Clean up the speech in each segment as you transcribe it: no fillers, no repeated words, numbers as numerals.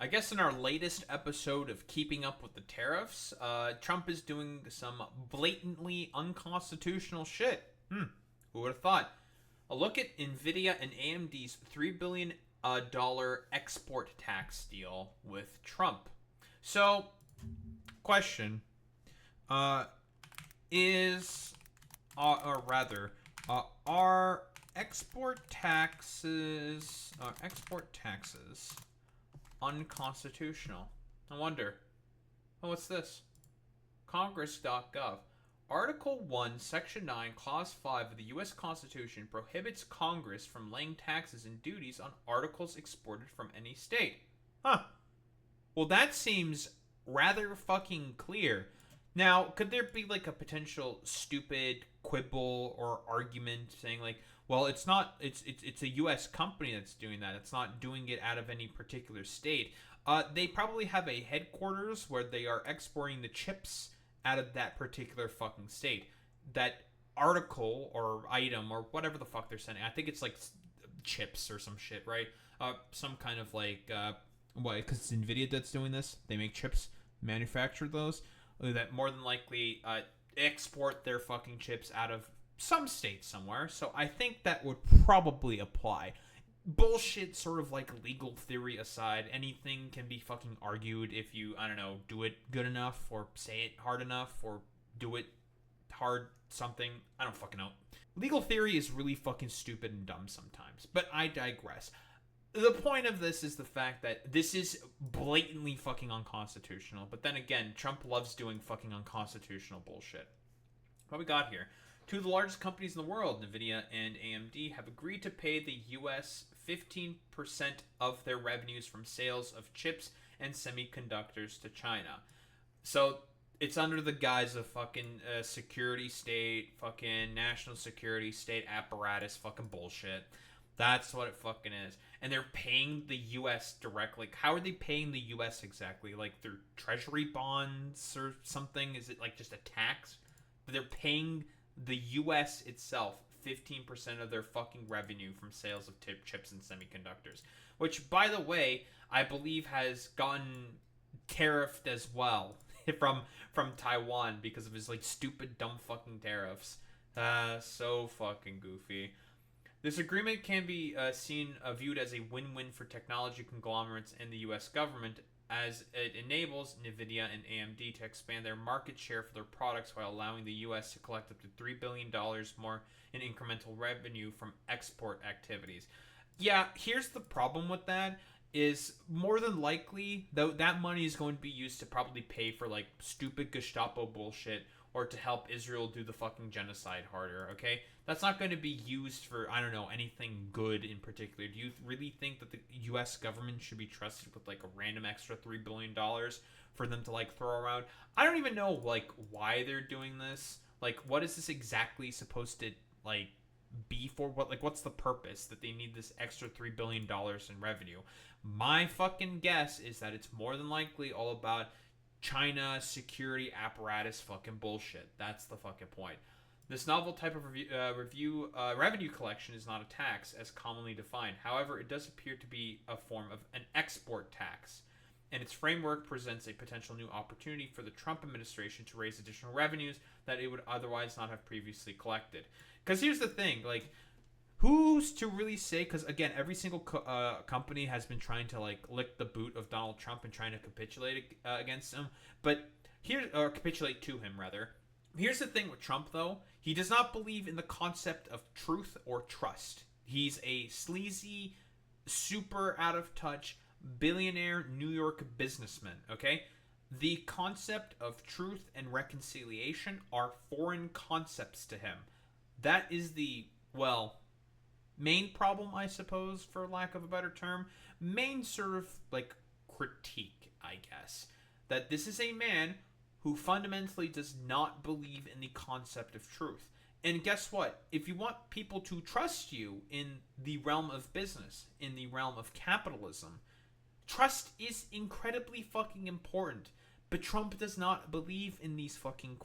I guess in our latest episode of Keeping Up with the Tariffs, Trump is doing some blatantly unconstitutional shit. Who would have thought? A look at Nvidia and AMD's $3 billion export tax deal with Trump. So, question: uh, is, or rather, are export taxes unconstitutional? I wonder. Oh, what's this? Congress.gov. Article 1, Section 9, Clause 5 of the U.S. Constitution prohibits Congress from laying taxes and duties on articles exported from any state. Huh. Well, that seems rather fucking clear. Now, could there be like a potential stupid quibble or argument saying like, well, it's a U.S. company that's doing that. It's not doing it out of any particular state. They probably have a headquarters where they are exporting the chips out of that particular fucking state. That article or item or whatever the fuck they're sending. I think it's like chips or some shit, right? Some kind of like what? Because it's Nvidia that's doing this. They make chips, manufacture those. That more than likely export their fucking chips out of some state somewhere. So I think that would probably apply. Bullshit, sort of like legal theory aside, anything can be fucking argued if you, I don't know, do it good enough or say it hard enough or do it hard something. I don't fucking know. Legal theory is really fucking stupid and dumb sometimes, but I digress. The point of this is the fact that this is blatantly fucking unconstitutional, but then again, Trump loves doing fucking unconstitutional bullshit. What we got here? Two of the largest companies in the world, Nvidia and AMD, have agreed to pay the U.S. 15% of their revenues from sales of chips and semiconductors to China. So it's under the guise of fucking security state, fucking national security state apparatus fucking bullshit. That's what it fucking is. And they're paying the U.S. directly. How are they paying the U.S. exactly? Like through treasury bonds or something? Is it like just a tax? But they're paying the U.S. itself 15% of their fucking revenue from sales of chips and semiconductors. Which, by the way, I believe has gotten tariffed as well from Taiwan because of his like stupid dumb fucking tariffs. So fucking goofy. This agreement can be viewed as a win-win for technology conglomerates and the U.S. government, as it enables Nvidia and AMD to expand their market share for their products while allowing the U.S. to collect up to $3 billion more in incremental revenue from export activities. Yeah, here's the problem with that is more than likely, though, that money is going to be used to probably pay for like stupid Gestapo bullshit or to help Israel do the fucking genocide harder, okay? That's not going to be used for, I don't know, anything good in particular. Do you really think that the U.S. government should be trusted with, like, a random extra $3 billion for them to, like, throw around? I don't even know, like, why they're doing this. Like, what is this exactly supposed to, like, be for? What's the purpose that they need this extra $3 billion in revenue? My fucking guess is that it's more than likely all about China security apparatus fucking bullshit. That's the fucking point. This novel type of revenue collection is not a tax as commonly defined. However, it does appear to be a form of an export tax, and its framework presents a potential new opportunity for the Trump administration to raise additional revenues that it would otherwise not have previously collected. Because here's the thing, like, who's to really say? Because again, every single company has been trying to like lick the boot of Donald Trump and trying to capitulate against him, but or capitulate to him rather. Here's the thing with Trump, though. He does not believe in the concept of truth or trust. He's a sleazy, super out of touch, billionaire New York businessman, okay? The concept of truth and reconciliation are foreign concepts to him. That is the, well, main problem, I suppose, for lack of a better term. Main sort of, like, critique, I guess. That this is a man who fundamentally does not believe in the concept of truth. And guess what? If you want people to trust you in the realm of business, in the realm of capitalism, trust is incredibly fucking important. But Trump does not believe in these fucking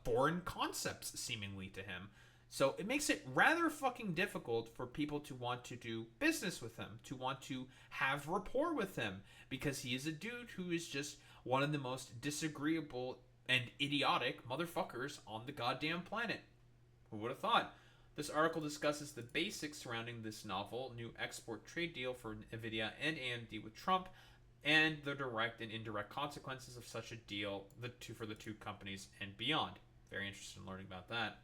foreign concepts, seemingly to him. So it makes it rather fucking difficult for people to want to do business with him, to want to have rapport with him, because he is a dude who is just one of the most disagreeable and idiotic motherfuckers on the goddamn planet. Who would have thought? This article discusses the basics surrounding this novel new export trade deal for Nvidia and AMD with Trump, and the direct and indirect consequences of such a deal for the two companies and beyond. Very interested in learning about that.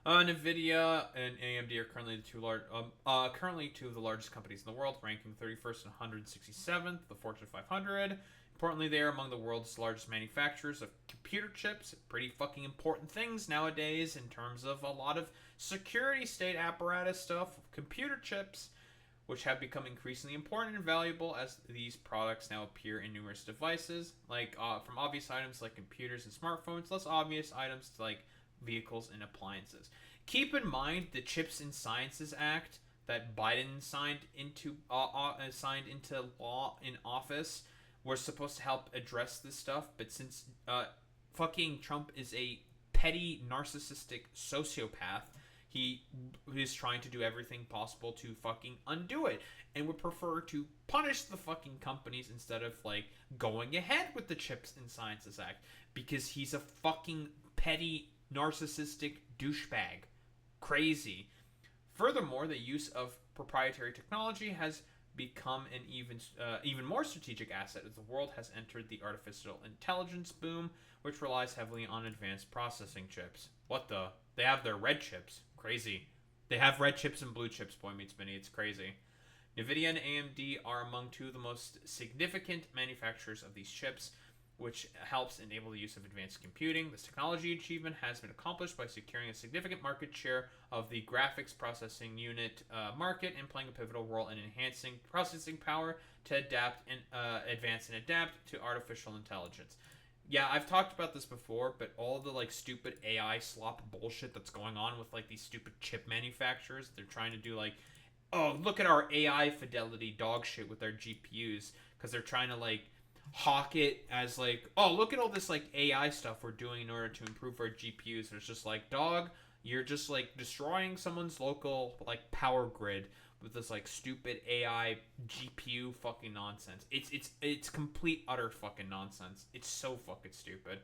Nvidia and AMD are currently two of the largest companies in the world, ranking 31st and 167th, the Fortune 500. Importantly, they are among the world's largest manufacturers of computer chips. Pretty fucking important things nowadays in terms of a lot of security state apparatus stuff. Computer chips, which have become increasingly important and valuable as these products now appear in numerous devices, like from obvious items like computers and smartphones, less obvious items like vehicles and appliances. Keep in mind the Chips and Sciences Act that Biden signed into law in office was supposed to help address this stuff, but since fucking Trump is a petty narcissistic sociopath, he is trying to do everything possible to fucking undo it, and would prefer to punish the fucking companies instead of like going ahead with the Chips and Sciences Act, because he's a fucking petty narcissistic douchebag. Crazy. Furthermore, the use of proprietary technology has become an even more strategic asset as the world has entered the artificial intelligence boom, which relies heavily on advanced processing chips. What the? They have their red chips. Crazy. They have red chips and blue chips, boy meets Minnie. It's crazy. Nvidia and AMD are among two of the most significant manufacturers of these chips, which helps enable the use of advanced computing. This technology achievement has been accomplished by securing a significant market share of the graphics processing unit market and playing a pivotal role in enhancing processing power to advance and adapt to artificial intelligence. Yeah, I've talked about this before, but all the like stupid AI slop bullshit that's going on with like these stupid chip manufacturers, they're trying to do like, oh, look at our AI fidelity dog shit with their GPUs, because they're trying to like hawk it as like, oh, look at all this like AI stuff we're doing in order to improve our GPUs. It's just like, dog, you're just like destroying someone's local like power grid with this like stupid AI GPU fucking nonsense. It's complete utter fucking nonsense. It's so fucking stupid.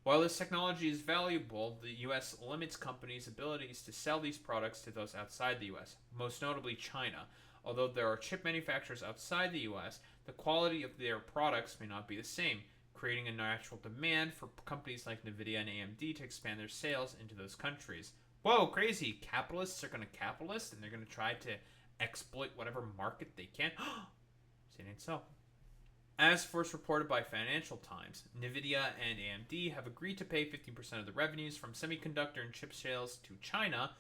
While this technology is valuable, the US limits companies' abilities to sell these products to those outside the US, most notably China. Although there are chip manufacturers outside the US, the quality of their products may not be the same, creating a natural demand for companies like Nvidia and AMD to expand their sales into those countries. Whoa, crazy. Capitalists are going to capitalist, and they're going to try to exploit whatever market they can. It ain't so. As first reported by Financial Times, Nvidia and AMD have agreed to pay 15% of the revenues from semiconductor and chip sales to China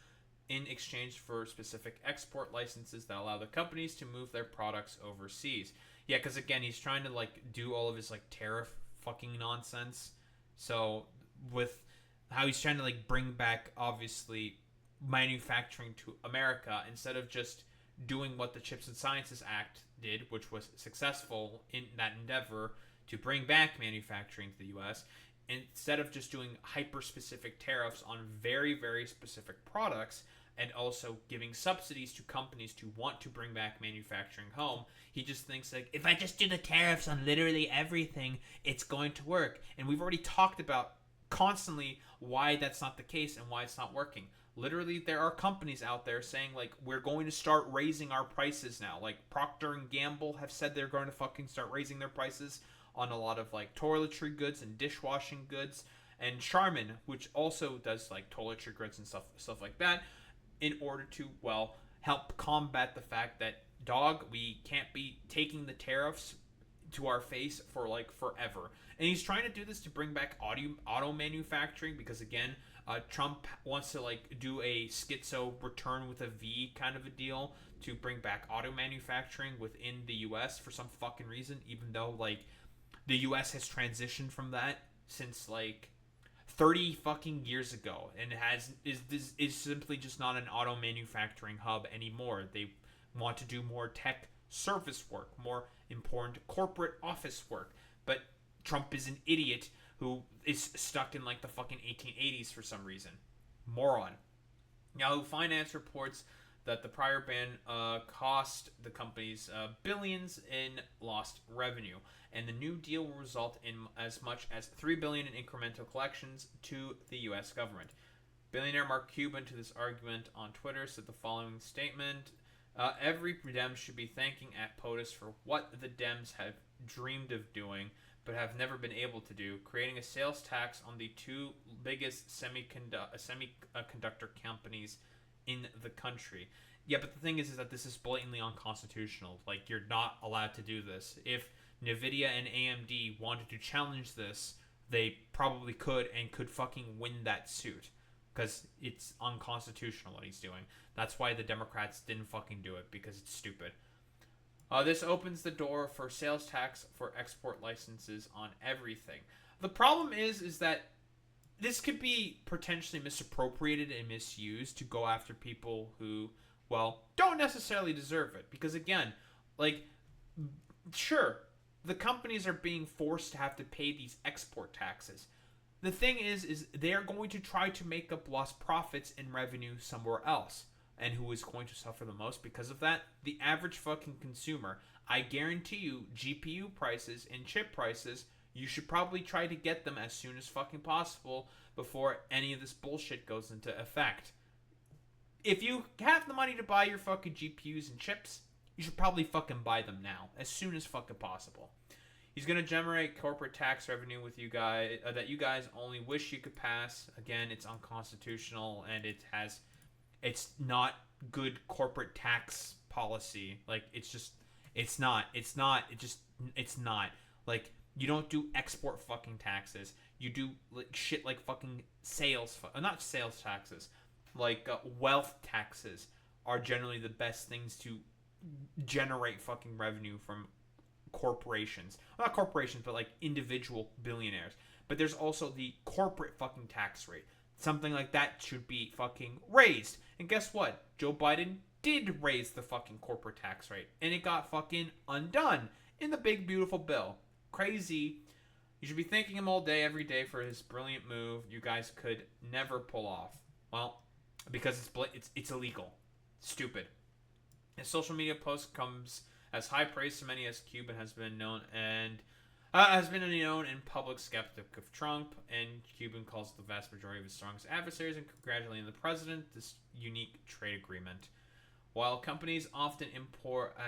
in exchange for specific export licenses that allow the companies to move their products overseas. Yeah, because again, he's trying to like do all of his like tariff fucking nonsense. So with how he's trying to like bring back obviously manufacturing to America instead of just doing what the Chips and Sciences Act did, which was successful in that endeavor to bring back manufacturing to the US, instead of just doing hyper-specific tariffs on very, very specific products and also giving subsidies to companies to want to bring back manufacturing home, he just thinks like, if I just do the tariffs on literally everything, it's going to work. And we've already talked about constantly why that's not the case and why it's not working. Literally, there are companies out there saying like, we're going to start raising our prices now. Like Procter and Gamble have said they're going to fucking start raising their prices on a lot of like toiletry goods and dishwashing goods, and Charmin, which also does like toiletry goods and stuff like that, in order to, well, help combat the fact that, dog, we can't be taking the tariffs to our face for like forever. And he's trying to do this to bring back auto manufacturing, because again, Trump wants to like do a schizo return with a V kind of a deal to bring back auto manufacturing within the US for some fucking reason, even though like the US has transitioned from that since like 30 fucking years ago, and is simply just not an auto manufacturing hub anymore. They want to do more tech service work, more important corporate office work. But Trump is an idiot who is stuck in like the fucking 1880s for some reason. Moron. Yahoo Finance reports that the prior ban cost the companies billions in lost revenue, and the new deal will result in as much as $3 billion in incremental collections to the U.S. government. Billionaire Mark Cuban, to this argument on Twitter, said the following statement: "Every Dem should be thanking at POTUS for what the Dems have dreamed of doing, but have never been able to do, creating a sales tax on the two biggest semiconductor companies in the country." Yeah, but the thing is that this is blatantly unconstitutional. Like, you're not allowed to do this. If Nvidia and AMD wanted to challenge this, they probably could and could fucking win that suit. Because it's unconstitutional what he's doing. That's why the Democrats didn't fucking do it, because it's stupid. This opens the door for sales tax for export licenses on everything. The problem is that this could be potentially misappropriated and misused to go after people who, well, don't necessarily deserve it. Because again, like, sure, the companies are being forced to have to pay these export taxes. The thing is they are going to try to make up lost profits and revenue somewhere else. And who is going to suffer the most because of that? The average fucking consumer. I guarantee you, GPU prices and chip prices, you should probably try to get them as soon as fucking possible before any of this bullshit goes into effect. If you have the money to buy your fucking GPUs and chips, you should probably fucking buy them now, as soon as fucking possible. He's going to generate corporate tax revenue with you guys that you guys only wish you could pass. Again, it's unconstitutional, and it's not good corporate tax policy. Like, it's not. Like, you don't do export fucking taxes. You do like shit like fucking not sales taxes. Like, wealth taxes are generally the best things to generate fucking revenue from corporations. Well, not corporations, but like individual billionaires. But there's also the corporate fucking tax rate. Something like that should be fucking raised. And guess what? Joe Biden did raise the fucking corporate tax rate. And it got fucking undone in the big beautiful bill. Crazy. You should be thanking him all day, every day for his brilliant move you guys could never pull off. Well, because it's illegal. Stupid. His social media post comes as high praise to many as Cuban has been known and public skeptic of Trump, and Cuban calls the vast majority of his strongest adversaries and congratulating the president this unique trade agreement. While companies often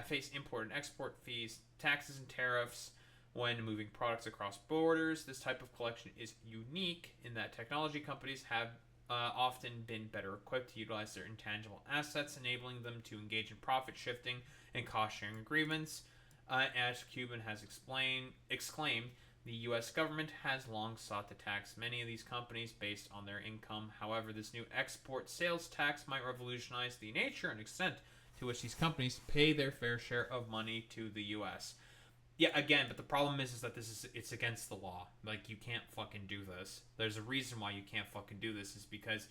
face import and export fees, taxes, and tariffs when moving products across borders, this type of collection is unique in that technology companies have often been better equipped to utilize their intangible assets, enabling them to engage in profit shifting and cost-sharing agreements. As Cuban has exclaimed, the U.S. government has long sought to tax many of these companies based on their income. However, this new export sales tax might revolutionize the nature and extent to which these companies pay their fair share of money to the U.S. Yeah, again, but the problem is that it's against the law. Like, you can't fucking do this. There's a reason why you can't fucking do this, is because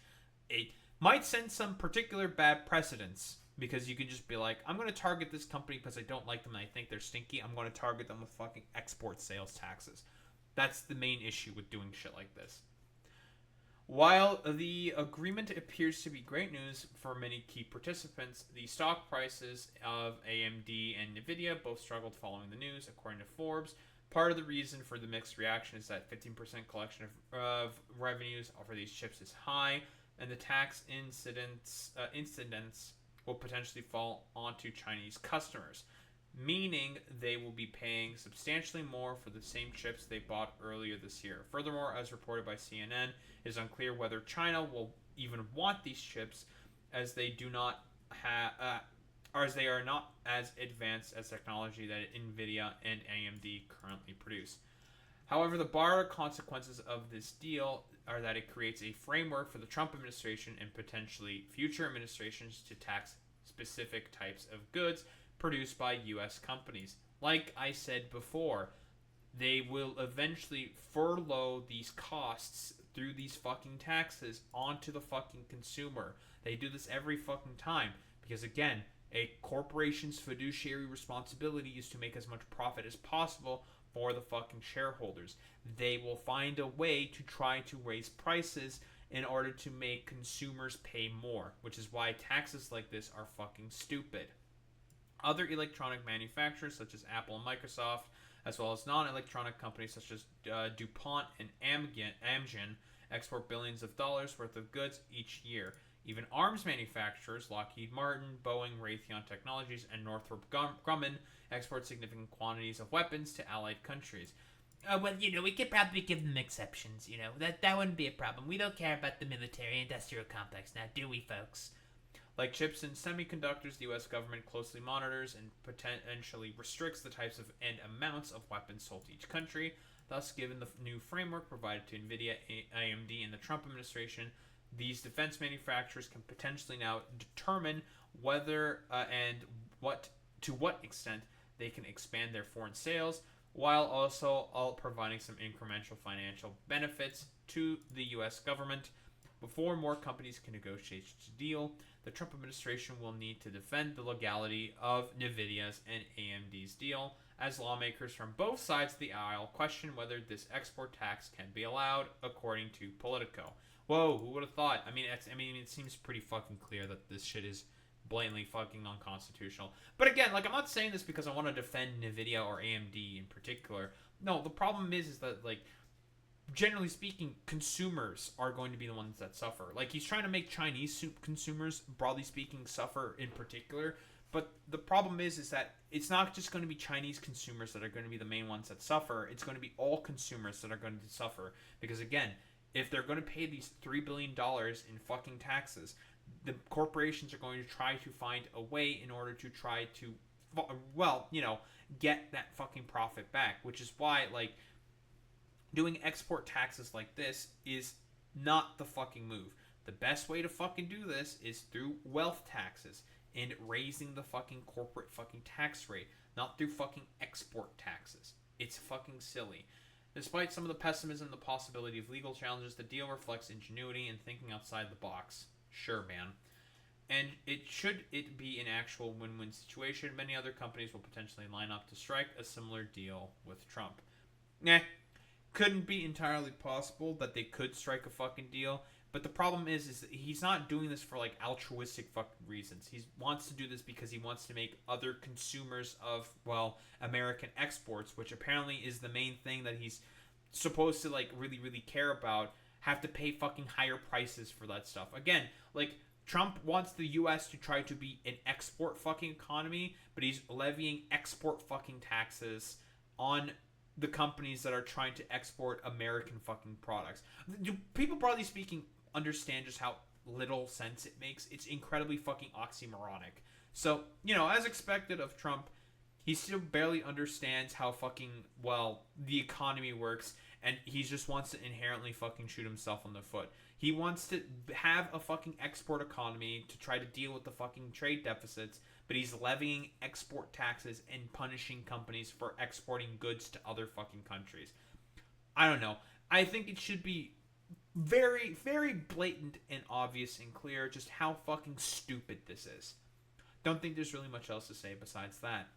it might send some particular bad precedents. Because you can just be like, I'm going to target this company because I don't like them and I think they're stinky. I'm going to target them with fucking export sales taxes. That's the main issue with doing shit like this. While the agreement appears to be great news for many key participants, the stock prices of AMD and Nvidia both struggled following the news, according to Forbes. Part of the reason for the mixed reaction is that 15% collection of revenues for these chips is high, and the tax incidents will potentially fall onto Chinese customers, meaning they will be paying substantially more for the same chips they bought earlier this year. Furthermore, as reported by CNN, it is unclear whether China will even want these chips, as they do not or as they are not as advanced as technology that Nvidia and AMD currently produce. However, the broader consequences of this deal are that it creates a framework for the Trump administration and potentially future administrations to tax specific types of goods produced by U.S. companies. Like I said before, they will eventually furlough these costs through these fucking taxes onto the fucking consumer. They do this every fucking time because, again, a corporation's fiduciary responsibility is to make as much profit as possible for the fucking shareholders. They will find a way to try to raise prices in order to make consumers pay more, which is why taxes like this are fucking stupid. Other electronic manufacturers such as Apple and Microsoft, as well as non-electronic companies such as DuPont and Amgen, export billions of dollars worth of goods each year. Even arms manufacturers, Lockheed Martin, Boeing, Raytheon Technologies, and Northrop Grumman, export significant quantities of weapons to allied countries. Well, we could probably give them exceptions, That wouldn't be a problem. We don't care about the military-industrial complex now, do we, folks? Like chips and semiconductors, the U.S. government closely monitors and potentially restricts the types of and amounts of weapons sold to each country. Thus, given the new framework provided to Nvidia, AMD, and the Trump administration, these defense manufacturers can potentially now determine whether and to what extent they can expand their foreign sales, while also providing some incremental financial benefits to the U.S. government. Before more companies can negotiate a deal, the Trump administration will need to defend the legality of Nvidia's and AMD's deal, as lawmakers from both sides of the aisle question whether this export tax can be allowed, according to Politico. Whoa, who would have thought? It seems pretty fucking clear that this shit is blatantly fucking unconstitutional. But again, I'm not saying this because I want to defend Nvidia or AMD in particular. No, the problem is that, generally speaking, consumers are going to be the ones that suffer. He's trying to make Chinese consumers, broadly speaking, suffer in particular. But the problem is that it's not just going to be Chinese consumers that are going to be the main ones that suffer. It's going to be all consumers that are going to suffer. Because again, if they're going to pay these $3 billion in fucking taxes, the corporations are going to try to find a way in order to try to, get that fucking profit back. Which is why, doing export taxes like this is not the fucking move. The best way to fucking do this is through wealth taxes and raising the fucking corporate fucking tax rate, not through fucking export taxes. It's fucking silly. Despite some of the pessimism and the possibility of legal challenges, the deal reflects ingenuity and thinking outside the box. Sure, man. And should it be an actual win-win situation, many other companies will potentially line up to strike a similar deal with Trump. Couldn't be entirely possible that they could strike a fucking deal, but the problem is that he's not doing this for altruistic fucking reasons. He wants to do this because he wants to make other consumers of, American exports, which apparently is the main thing that he's supposed to really, really care about, have to pay fucking higher prices for that stuff. Again, Trump wants the U.S. to try to be an export fucking economy, but he's levying export fucking taxes on the companies that are trying to export American fucking products. Do people, broadly speaking, understand just how little sense it makes? It's incredibly fucking oxymoronic. So, as expected of Trump, he still barely understands how fucking, the economy works, and he just wants to inherently fucking shoot himself in the foot. He wants to have a fucking export economy to try to deal with the fucking trade deficits, but he's levying export taxes and punishing companies for exporting goods to other fucking countries. I don't know. I think it should be very, very blatant and obvious and clear just how fucking stupid this is. Don't think there's really much else to say besides that.